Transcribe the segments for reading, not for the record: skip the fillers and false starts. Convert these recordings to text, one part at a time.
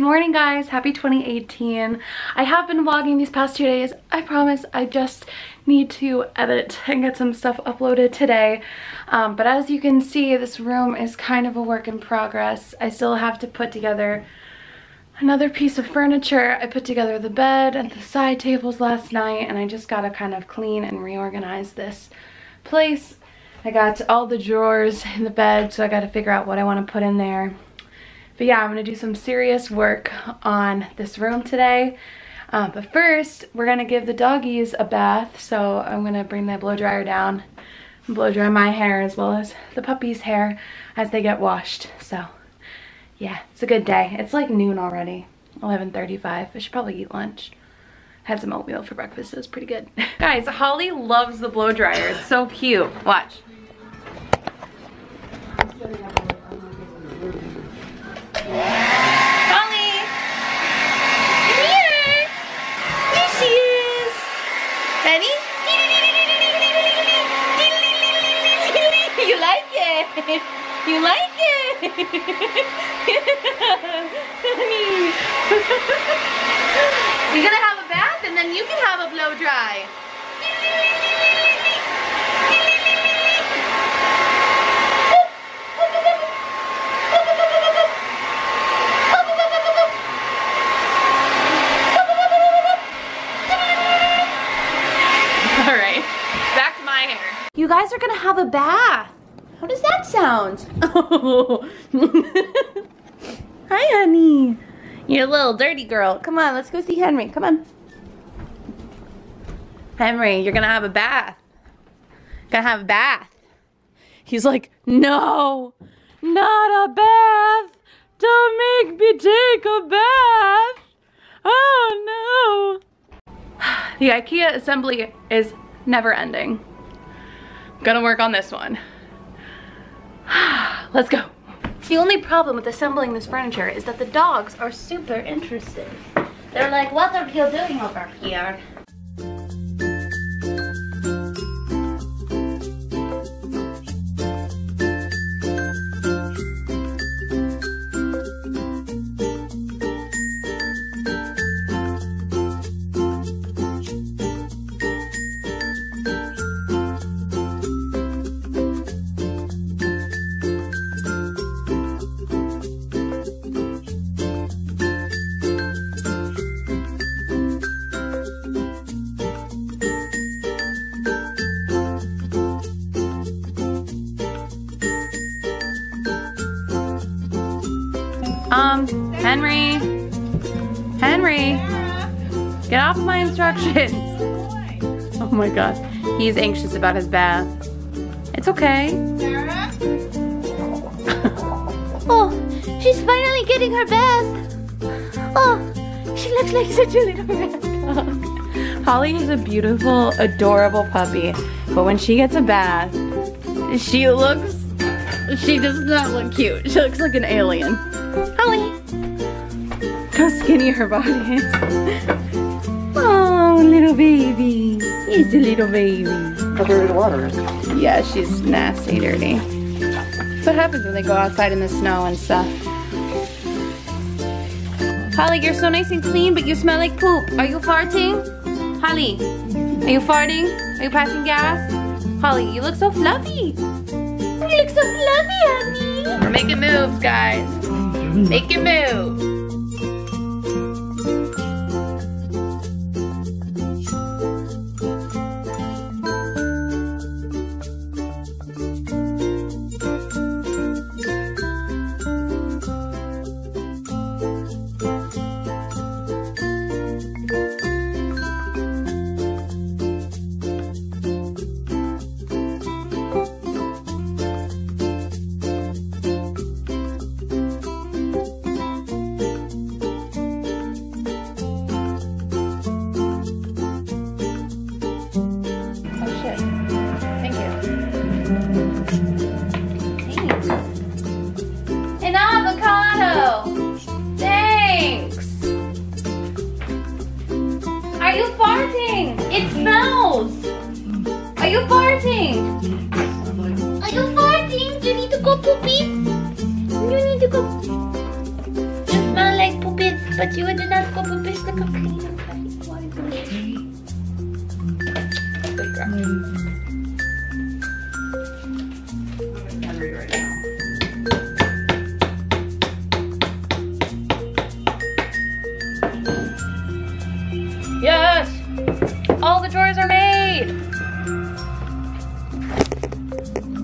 morning guys, happy 2018. I have been vlogging these past 2 days. I promise I just need to edit and get some stuff uploaded today. But as you can see, this room is kind of a work in progress. I still have to put together another piece of furniture. I put together the bed and the side tables last night, and I just gotta kind of clean and reorganize this place. I got all the drawers in the bed, so I gotta figure out what I want to put in there. But yeah, I'm gonna do some serious work on this room today. But first, we're gonna give the doggies a bath. So I'm gonna bring the blow dryer down and blow dry my hair as well as the puppy's hair as they get washed. So yeah, it's a good day. It's like noon already, 11:35. I should probably eat lunch. Had some oatmeal for breakfast, it was pretty good. Guys, Holly loves the blow dryer. It's so cute. Watch. Holly! Come here! Here she is! Ready? You like it? You like it? Honey! You're gonna have a bath and then you can have a blow dry. Alright, back to my hair. You guys are gonna have a bath. How does that sound? Oh. Hi, honey. You're a little dirty girl. Come on, let's go see Henry. Come on. Henry, you're gonna have a bath. Gonna have a bath. He's like, no, not a bath. Don't make me take a bath. Oh no. The IKEA assembly is never ending. Gonna work on this one. Let's go. The only problem with assembling this furniture is that the dogs are super interested. They're like, what are you doing over here? Henry, get off my instructions. Oh my god, he's anxious about his bath. It's okay. Oh, she's finally getting her bath. Oh, she looks like such a little bath dog. Holly is a beautiful, adorable puppy, but when she gets a bath, she does not look cute. She looks like an alien. Holly! How skinny her body is. Oh, little baby. He's a little baby. How dirty the water is. Yeah, she's nasty, dirty. That's what happens when they go outside in the snow and stuff. Holly, you're so nice and clean, but you smell like poop. Are you farting? Holly, are you farting? Are you passing gas? Holly, you look so fluffy. You look so fluffy, honey. We're making moves, guys. Making moves. put you in the nest. Go put fish. Look how clean and tidy you are. Good girl. Henry right now. Yes! All the drawers are made!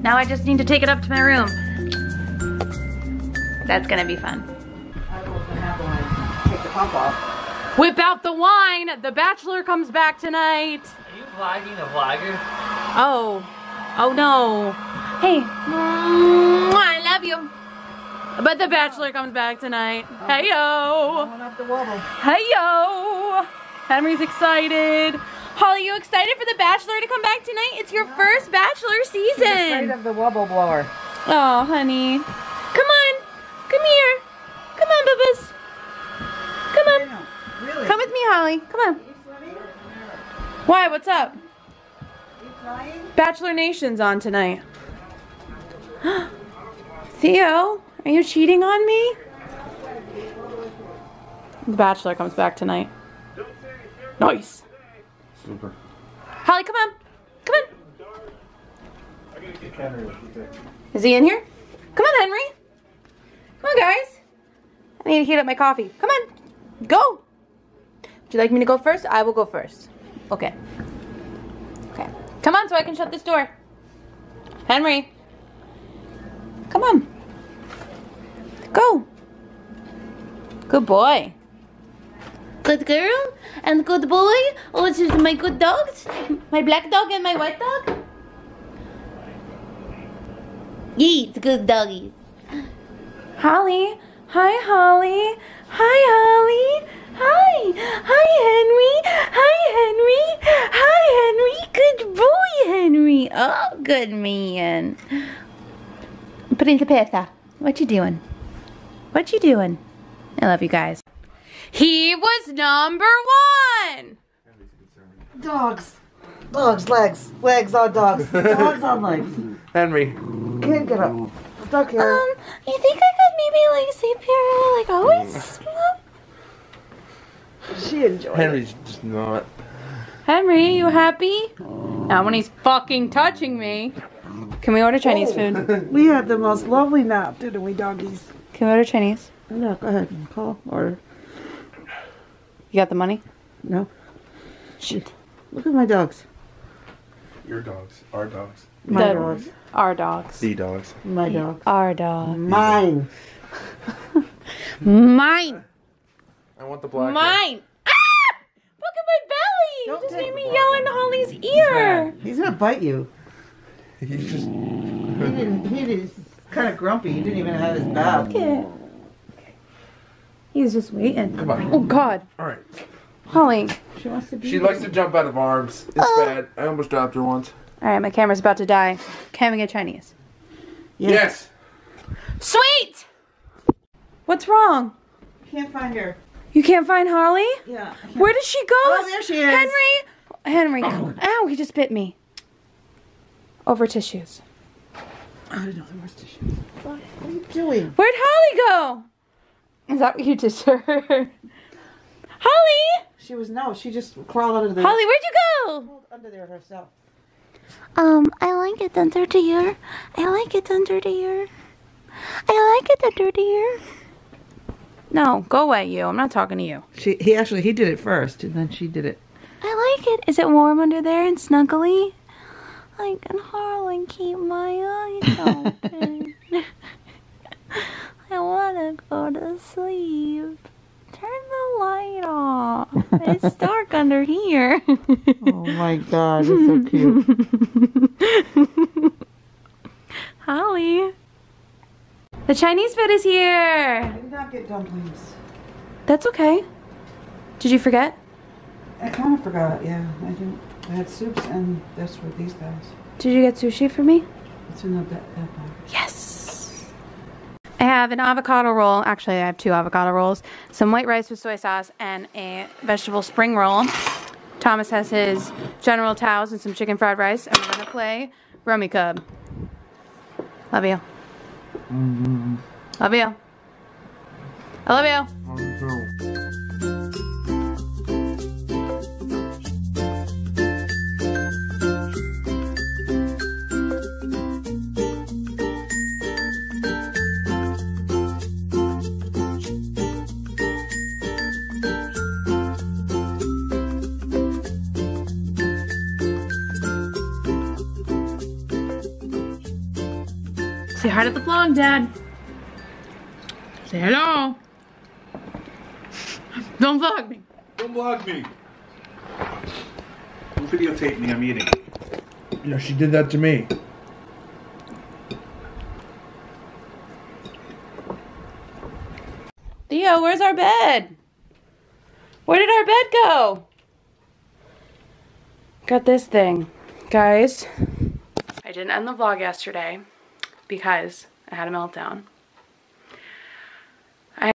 Now I just need to take it up to my room. That's gonna be fun. I don't know what's gonna happen when I take the pump off. Whip out the wine! The Bachelor comes back tonight! Are you vlogging a vlogger? Oh. Oh no. Hey. I love you. But the Bachelor comes back tonight. Hey-yo! Going up the wobble. Hey-yo! Henry's excited. Holly, you excited for the Bachelor to come back tonight? It's your first Bachelor She's afraid season. of the wobble blower. Oh, honey. Come on. Come here. Come on, Bubba's. Come on. Really? Come with me, Holly. Come on. Are you swimming? Why? What's up? Are you flying? Bachelor Nation's on tonight. Theo, are you cheating on me? The Bachelor comes back tonight. Nice. Super. Holly, come on. Come on. Is he in here? Come on, Henry. Come on, guys. I need to heat up my coffee. Come on. Go. Would you like me to go first? I will go first. Okay. Okay. Come on so I can shut this door. Henry. Come on. Go. Good boy. Good girl and good boy. Oh, this is my good dogs. My black dog and my white dog. Yes, good doggies. Holly. Hi, Holly. Hi, Holly. Hi. Hi, Henry. Hi, Henry. Hi, Henry. Good boy, Henry. Oh, good man. Principessa, what you doing? What you doing? I love you guys. He was number 1. Dogs. Dogs, legs. Legs on dogs. Dogs on legs. Henry. Can't get up. Stuck here. You think I could maybe like sleep here like always? She enjoyed it. Henry's just not. Henry, you happy? Not when he's fucking touching me. Can we order Chinese food? We had the most lovely nap, didn't we, doggies? Can we order Chinese? No, go ahead and call. Order. You got the money? No. Shit. Look at my dogs. Your dogs. Our dogs. My The- dogs. Our dogs. The dogs. My dogs. Our dog. Mine. Mine. I want the black one. Mine. Ah! Look at my belly. You Don't just take made me the yell in Holly's ear. He's gonna bite you. He's just. He's kind of grumpy. He didn't even have his bath. Look at. He's just waiting. Come on. Oh God. Alright. Holly. She wants to be. She likes to jump out of arms. It's bad. I almost dropped her once. All right, my camera's about to die. Can we get Chinese? Yes. Sweet. What's wrong? Can't find her. You can't find Holly? Yeah. I can't- Where does she go? Oh, there she is. Henry. Ow, he just bit me. Over tissues. I don't know. Where's the shoes? What are you doing? Where'd Holly go? Is that what you did to her? Holly! She just crawled under the. Holly, where'd you go? Crawled under there herself. I like it under the ear. I like it under the ear. I like it under the ear. No, go away, you. I'm not talking to you. He did it first, and then she did it. I like it. Is it warm under there and snuggly? I can hardly keep my eyes open. I want to go to sleep. Turn the light off. It's dark under here. Oh my God, it's so cute. Holly. The Chinese food is here. I did not get dumplings. That's okay. Did you forget? I kind of forgot. Yeah, I didn't. I had soups, and that's for these guys. Did you get sushi for me? It's in that bag. Yes. I have an avocado roll. Actually, I have 2 avocado rolls. Some white rice with soy sauce and a vegetable spring roll. Thomas has his General Tao's and some chicken fried rice. And we're going to play Rummy Cub. Love you. Love you. I love you. Say hi to the vlog, Dad. Say hello. Don't vlog me. Don't vlog me. Don't videotape me, I'm eating. You know, she did that to me. Theo, where's our bed? Where did our bed go? Got this thing. Guys, I didn't end the vlog yesterday because I had a meltdown.